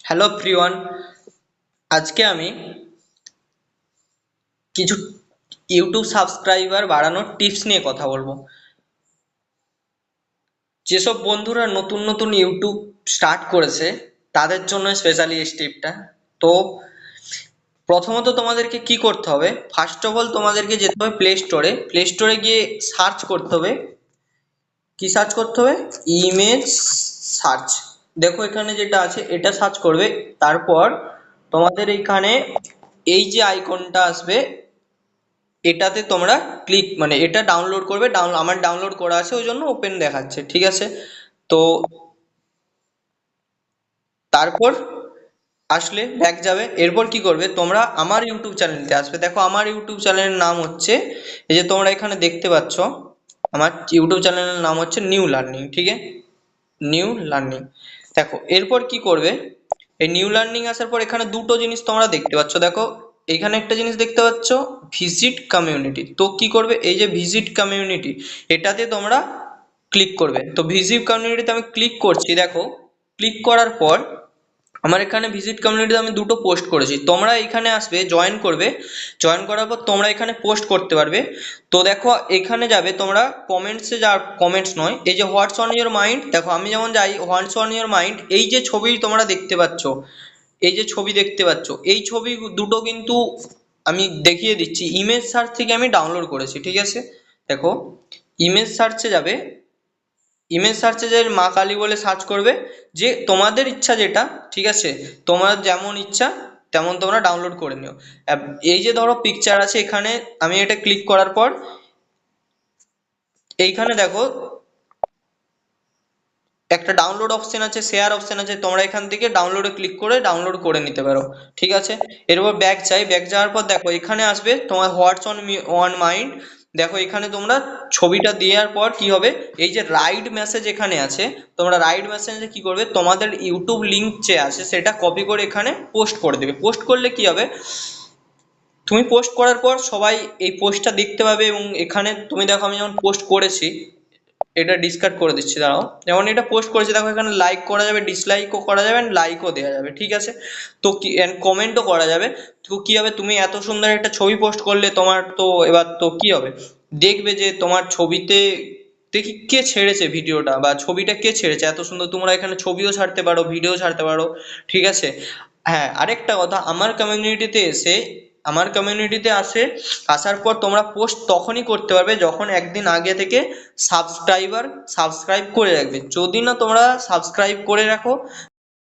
Hello প্রিয়ন, আজকে আমি কিছু ইউটিউব সাবস্ক্রাইবার বাড়ানোর টিপস নিয়ে কথা বলবো। যেসব বন্ধুরা নতুন নতুন ইউটিউব স্টার্ট করেছে তাদের জন্য স্পেশালি এই টিপটা। তো প্রথমত তোমাদেরকে কি করতে হবে, ফার্স্ট অফ অল তোমাদেরকে যেতে হবে প্লে স্টোরে গিয়ে সার্চ করতে হবে। কি সার্চ করতে হবে? Image search. দেখো এখানে যেটা আছে এটা সার্চ করবে। তারপর তোমাদের এখানে এই যে আইকনটা আসবে এটাতে তোমরা ক্লিক মানে এটা ডাউনলোড করবে। আমার ডাউনলোড করা আছে ওই জন্য ওপেন দেখাচ্ছে, ঠিক আছে? তো তারপর আসলে ব্যাক যাবে। এরপর কি করবে, তোমরা আমার ইউটিউব চ্যানেলতে আসবে। দেখো আমার ইউটিউব চ্যানেলের নাম হচ্ছে, এই যে তোমরা এখানে দেখতে পাচ্ছ, আমার ইউটিউব চ্যানেলের নাম হচ্ছে নিউ লার্নিং, ঠিক আছে? New learning. দেখো এরপর কি করবে, এই নিউ লার্নিং আসার পর এখানে দুটো জিনিস তোমরা দেখতে পাচ্ছ। দেখো এখানে একটা জিনিস দেখতে পাচ্ছ, ভিজিট কমিউনিটি। তো কি করবে, এই যে ভিজিট কমিউনিটি এটাতে তোমরা ক্লিক করবে। তো ভিজিট কমিউনিটিতে আমি ক্লিক করছি। দেখো ক্লিক করার পর আমার এখানে ভিজিট কমিউনিটিতে আমি দুটো পোস্ট করেছি। তোমরা এখানে আসবে, জয়েন করবে। জয়েন করার পর তোমরা এখানে পোস্ট করতে পারবে। তো দেখো এখানে যাবে তোমরা কমেন্টসে, যা কমেন্টস নয়, এই যে হোয়াটস অন ইওর মাইন্ড। দেখো আমি যেমন যাই হোয়াটস অন ইওর মাইন্ড, এই যে ছবি তোমরা দেখতে পাচ্ছ, এই যে ছবি দেখতে পাচ্ছ, এই ছবি দুটো কিন্তু আমি দেখিয়ে দিচ্ছি ইমেজ সার্চ থেকে আমি ডাউনলোড করেছি, ঠিক আছে? দেখো ইমেজ সার্চে যাবে, ইমেজ সার্চে যে মা কালী বলে সার্চ করবে, যে তোমাদের ইচ্ছা যেটা, ঠিক আছে? তোমার যেমন ইচ্ছা তেমন তোমরা ডাউনলোড করে নিও। এই যে ধরো পিকচার আছে এখানে, আমি এটা ক্লিক করার পর এইখানে দেখো একটা ডাউনলোড অপশন আছে, শেয়ার অপশন আছে, তোমরা এখান থেকে ডাউনলোডে ক্লিক করে ডাউনলোড করে নিতে পারো, ঠিক আছে? এরপর ব্যাক চাই, ব্যাক যাওয়ার পর দেখো এখানে আসবে তোমার হোয়াটস অন অন মাইন্ড। দেখো এখানে তোমরা ছবিটা দেওয়ার পর কি হবে, এই যে রাইট মেসেজ এখানে আছে, তোমরা রাইট মেসেজে কি করবে, তোমাদের ইউটিউব লিঙ্ক যে আছে সেটা কপি করে এখানে পোস্ট করে দেবে। পোস্ট করলে কি হবে, তুমি পোস্ট করার পর সবাই এই পোস্টটা দেখতে পাবে। এবং এখানে তুমি দেখো আমি যেমন পোস্ট করেছি, এটা ডিসকার্ড করে দিচ্ছি, দাঁড়াও। যেমন এটা পোস্ট করেছি, দেখো এখানে লাইক করা যাবে, ডিসলাইকও করা যাবে, লাইকও দেওয়া যাবে, ঠিক আছে? তো কি কমেন্টও করা যাবে। তো কি হবে, তুমি এত সুন্দর একটা ছবি পোস্ট করলে, তোমার তো এবার তো কি হবে, দেখবে যে তোমার ছবিতে দেখি কে ছেড়েছে ভিডিওটা বা ছবিটা কে ছেড়েছে এত সুন্দর। তোমরা এখানে ছবিও ছাড়তে পারো, ভিডিও ছাড়তে পারো, ঠিক আছে? হ্যাঁ, আরেকটা কথা, আমার কমিউনিটিতে এসে, আমার কমিউনিটিতে আসার পর তোমরা পোস্ট তখনই করতে পারবে যখন একদিন আগে থেকে সাবস্ক্রাইব করে রাখবে। যদি না তোমরা সাবস্ক্রাইব করে রাখো